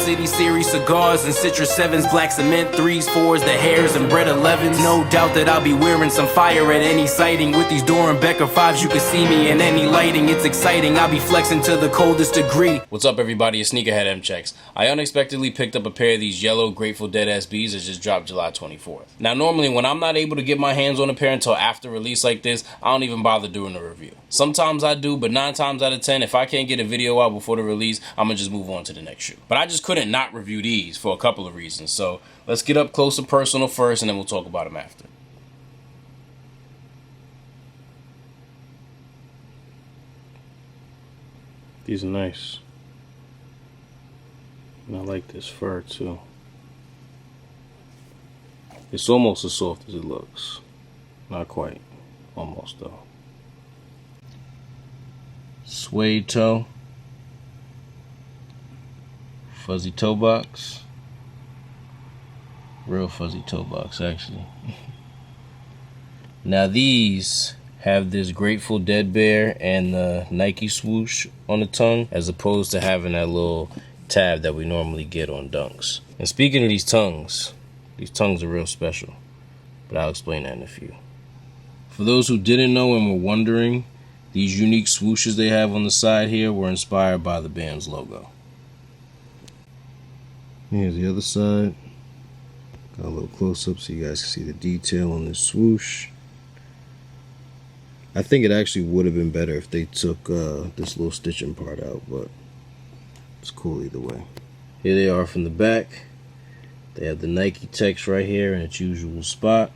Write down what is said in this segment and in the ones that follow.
City series cigars and Citrus 7s, black cement 3s, 4s, the hairs and bread 11s. No doubt that I'll be wearing some fire at any sighting. With these Dorenbecker 5s, you can see me in any lighting. It's exciting, I'll be flexing to the coldest degree. What's up, everybody? It's Sneakerhead M-Checks. I unexpectedly picked up a pair of these yellow Grateful Dead SBs that just dropped July 24th. Now, normally when I'm not able to get my hands on a pair until after release like this, I don't even bother doing a review. Sometimes I do, but 9 times out of 10, if I can't get a video out before the release, I'm gonna just move on to the next shoe. But I just couldn't not review these for a couple of reasons. So let's get up close and personal first, and then we'll talk about them after. These are nice. And I like this fur too. It's almost as soft as it looks. Not quite. Almost though. Suede toe. Fuzzy toe box. Real fuzzy toe box, actually. Now these have this Grateful Dead bear and the Nike swoosh on the tongue, as opposed to having that little tab that we normally get on Dunks. And speaking of these tongues are real special, but I'll explain that in a few. For those who didn't know and were wondering, these unique swooshes they have on the side here were inspired by the band's logo. Here's the other side. Got a little close-up so you guys can see the detail on this swoosh. I think it actually would have been better if they took this little stitching part out, but it's cool either way. Here they are from the back. They have the Nike text right here in its usual spot,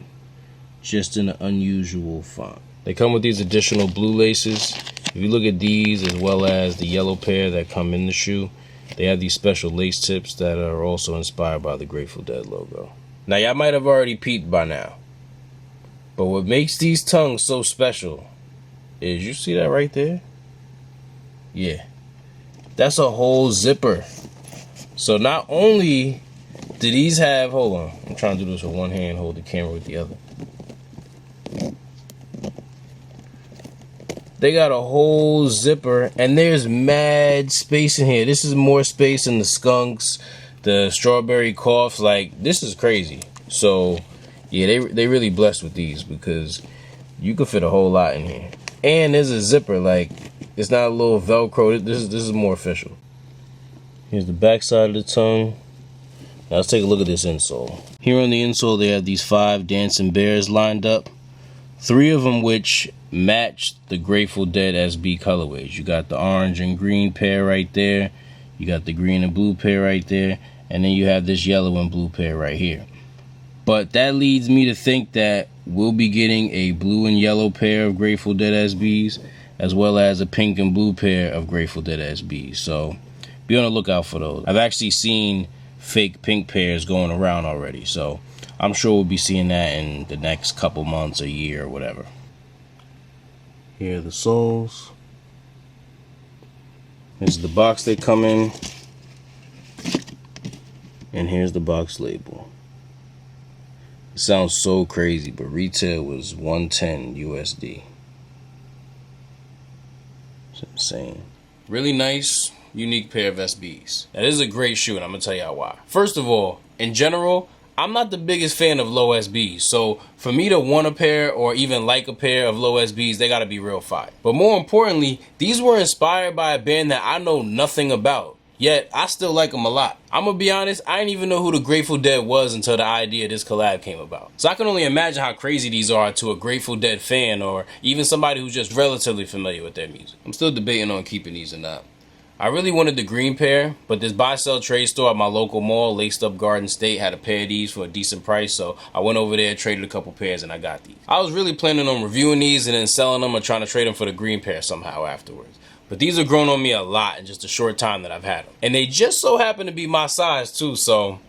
just in an unusual font. They come with these additional blue laces. If you look at these, as well as the yellow pair that come in the shoe, they have these special lace tips that are also inspired by the Grateful Dead logo. Now, y'all might have already peeped by now, but what makes these tongues so special is, you see that right there? Yeah. That's a whole zipper. So not only do these have, hold on, I'm trying to do this with one hand, hold the camera with the other. They got a whole zipper, and there's mad space in here. This is more space than the Skunks, the Strawberry Coughs. Like, this is crazy. So, yeah, they really blessed with these, because you could fit a whole lot in here. And there's a zipper, like, it's not a little Velcro. This is more official. Here's the back side of the tongue. Now let's take a look at this insole. Here on the insole, they have these 5 dancing bears lined up. 3 of them which match the Grateful Dead SB colorways. You got the orange and green pair right there. You got the green and blue pair right there. And then you have this yellow and blue pair right here. But that leads me to think that we'll be getting a blue and yellow pair of Grateful Dead SBs, as well as a pink and blue pair of Grateful Dead SBs. So be on the lookout for those. I've actually seen fake pink pairs going around already, so I'm sure we'll be seeing that in the next couple months, a year, or whatever. Here are the soles. Here's the box they come in. And here's the box label. It sounds so crazy, but retail was $110 USD. It's insane. Really nice, unique pair of SBs. Now, this is a great shoe, and I'm gonna tell y'all why. First of all, in general, I'm not the biggest fan of low SBs, so for me to want a pair or even like a pair of low SBs, they gotta be real fire. But more importantly, these were inspired by a band that I know nothing about, yet I still like them a lot. I'm gonna be honest, I didn't even know who the Grateful Dead was until the idea of this collab came about. So I can only imagine how crazy these are to a Grateful Dead fan, or even somebody who's just relatively familiar with their music. I'm still debating on keeping these or not. I really wanted the green pair, but this buy-sell trade store at my local mall, Laced Up Garden State, had a pair of these for a decent price, so I went over there, traded a couple pairs, and I got these. I was really planning on reviewing these and then selling them, or trying to trade them for the green pair somehow afterwards. But these have grown on me a lot in just a short time that I've had them. And they just so happen to be my size too, so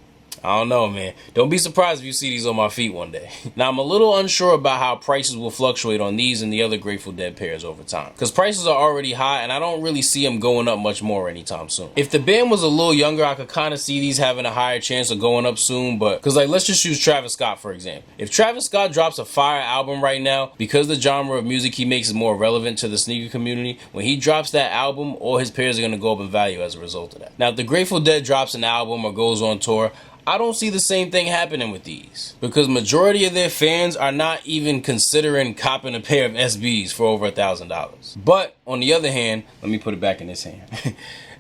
I don't know, man. Don't be surprised if you see these on my feet one day. Now, I'm a little unsure about how prices will fluctuate on these and the other Grateful Dead pairs over time, because prices are already high and I don't really see them going up much more anytime soon. If the band was a little younger, I could kind of see these having a higher chance of going up soon, but because like, let's just use Travis Scott for example. If Travis Scott drops a fire album right now, because the genre of music he makes is more relevant to the sneaker community, when he drops that album, all his pairs are going to go up in value as a result of that. Now, if the Grateful Dead drops an album or goes on tour, I don't see the same thing happening with these, because majority of their fans are not even considering copping a pair of SBs for over $1,000. But on the other hand, let me put it back in this hand.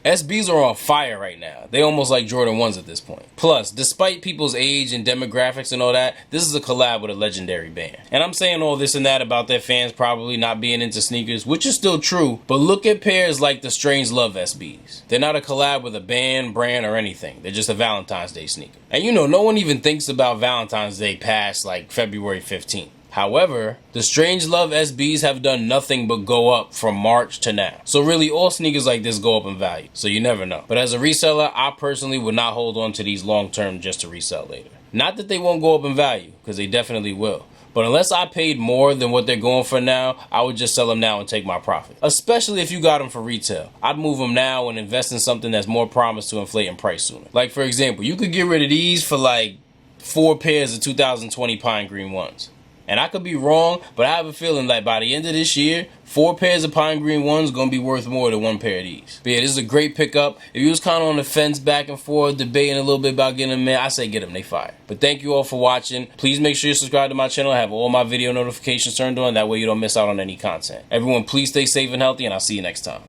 SBs are on fire right now. They almost like Jordan 1s at this point. Plus, despite people's age and demographics and all that, this is a collab with a legendary band. And I'm saying all this and that about their fans probably not being into sneakers, which is still true, but look at pairs like the Strange Love SBs. They're not a collab with a band, brand, or anything. They're just a Valentine's Day sneaker. And you know, no one even thinks about Valentine's Day past like February 15th. However, the Strange Love SBs have done nothing but go up from March to now. So really, all sneakers like this go up in value. So you never know. But as a reseller, I personally would not hold on to these long term just to resell later. Not that they won't go up in value, because they definitely will. But unless I paid more than what they're going for now, I would just sell them now and take my profit. Especially if you got them for retail. I'd move them now and invest in something that's more promised to inflate in price sooner. Like for example, you could get rid of these for like 4 pairs of 2020 Pine Green ones. And I could be wrong, but I have a feeling like by the end of this year, 4 pairs of Pine Green ones going to be worth more than 1 pair of these. But yeah, this is a great pickup. If you was kind of on the fence back and forth, debating a little bit about getting them, man, I say get them. They fire. But thank you all for watching. Please make sure you subscribe to my channel. I have all my video notifications turned on. That way you don't miss out on any content. Everyone, please stay safe and healthy, and I'll see you next time.